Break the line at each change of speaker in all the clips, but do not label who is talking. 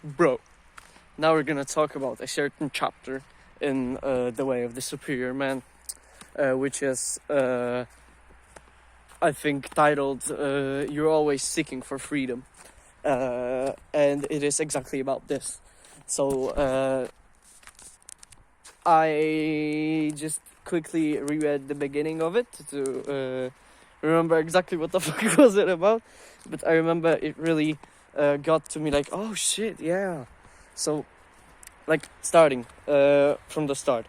Bro, now we're gonna talk about a certain chapter in The Way of the Superior Man, which is, I think, titled You're Always Seeking for Freedom. And it is exactly about this. So, I just quickly reread the beginning of it to remember exactly what the fuck was it about. But I remember it really got to me like, oh shit, yeah. So, like, starting from the start.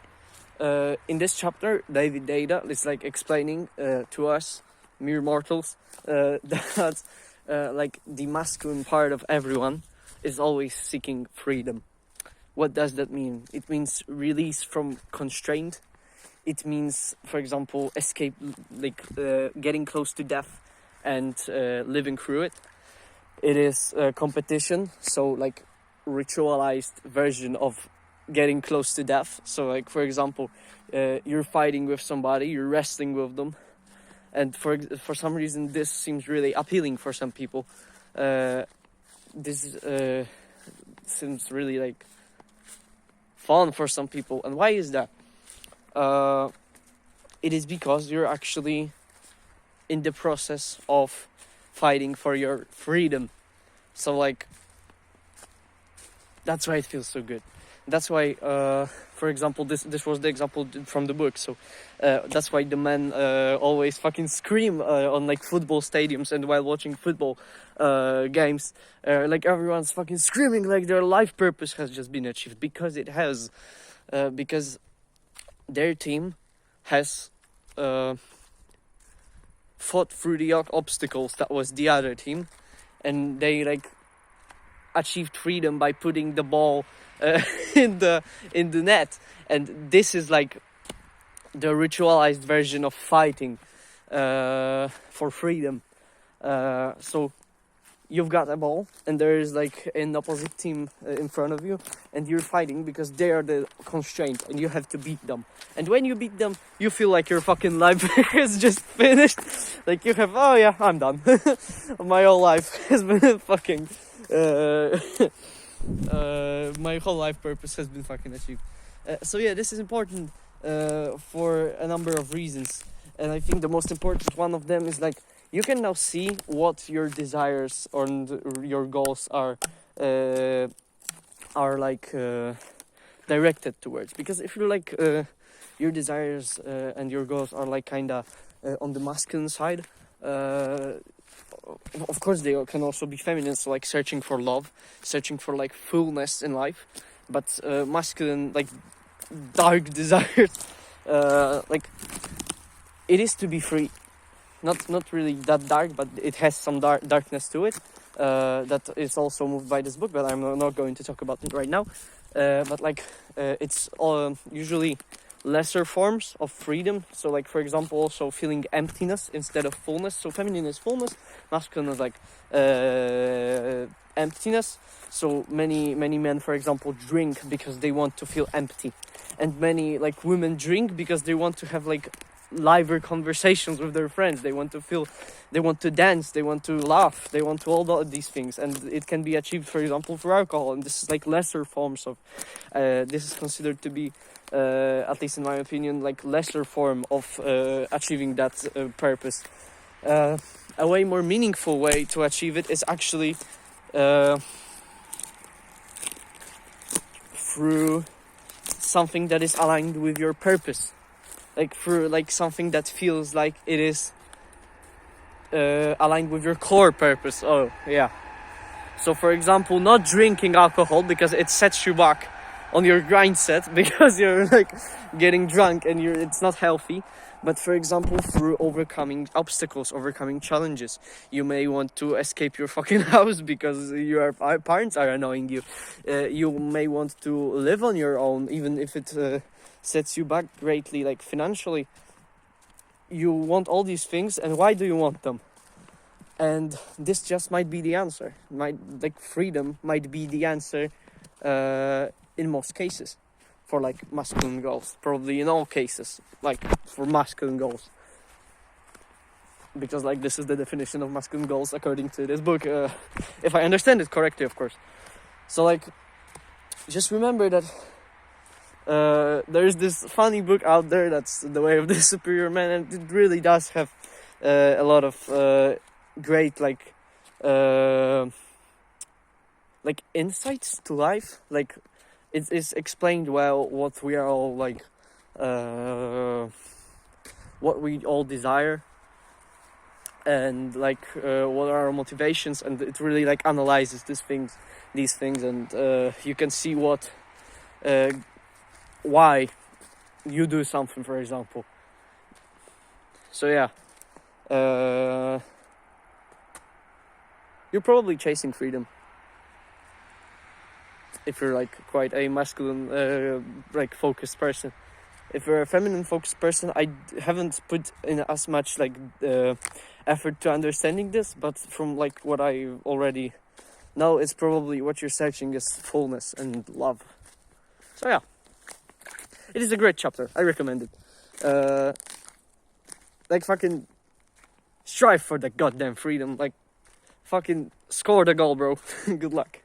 In this chapter, David Data is like explaining to us, mere mortals, that like the masculine part of everyone is always seeking freedom. What does that mean? It means release from constraint. It means, for example, escape, like getting close to death and living through it. It is competition, so like ritualized version of getting close to death. So like, for example, you're fighting with somebody, you're wrestling with them, and for some reason this seems really appealing for some people. This seems really like fun for some people. And why is that? It is because you're actually in the process of fighting for your freedom. So like, that's why it feels so good. That's why, for example, this was the example from the book. So that's why the men always fucking scream on like football stadiums and while watching football games. Like everyone's fucking screaming like their life purpose has just been achieved, because it has. Because their team has fought through the obstacles that was the other team, and they like achieved freedom by putting the ball in the net. And this is like the ritualized version of fighting for freedom. So you've got a ball and there is like an opposite team in front of you, and you're fighting because they are the constraint and you have to beat them. And when you beat them, you feel like your fucking life is just finished. Like you have, oh yeah, I'm done. My whole life has been fucking my whole life purpose has been fucking achieved. So yeah, this is important for a number of reasons, and I think the most important one of them is like, you can now see what your desires and your goals are like directed towards. Because if you're like your desires and your goals are like kinda on the masculine side, of course they can also be feminine, so like searching for love, searching for like fullness in life. But masculine, like dark desires, like it is to be free. Not really that dark, but it has some darkness to it. That is also moved by this book, but I'm not going to talk about it right now. But like it's usually lesser forms of freedom. So like, for example, also feeling emptiness instead of fullness. So feminine is fullness, masculine is like emptiness. So many men, for example, drink because they want to feel empty, and many like women drink because they want to have like lively conversations with their friends. They want to feel, they want to dance, they want to laugh, they want to all these things, and it can be achieved, for example, through alcohol. And this is like lesser forms of this is considered to be at least in my opinion, like lesser form of achieving that purpose. A way more meaningful way to achieve it is actually through something that is aligned with your purpose. Like through like something that feels like it is aligned with your core purpose. Oh yeah. So for example, not drinking alcohol because it sets you back on your grind set, because you're like getting drunk and it's not healthy. But for example, through overcoming obstacles, overcoming challenges. You may want to escape your fucking house because your parents are annoying you. You may want to live on your own, even if it sets you back greatly, like financially. You want all these things, and why do you want them? And this just might be the answer. Freedom might be the answer in most cases for like masculine goals. Probably in all cases, like for masculine goals. Because like this is the definition of masculine goals according to this book, if I understand it correctly, of course. So like, just remember that there's this funny book out there that's The Way of the Superior Man, and it really does have a lot of great like insights to life. Like, it is explained well what we are all like, what we all desire, and like what are our motivations, and it really like analyzes these things, and you can see what why you do something, for example. So yeah, you're probably chasing freedom if you're like quite a masculine like focused person. If you're a feminine focused person, I haven't put in as much like effort to understanding this, but from like what I already know, it's probably what you're searching is fullness and love. So yeah, it is a great chapter. I recommend it. Like, fucking strive for the goddamn freedom. Like, fucking score the goal, bro. Good luck.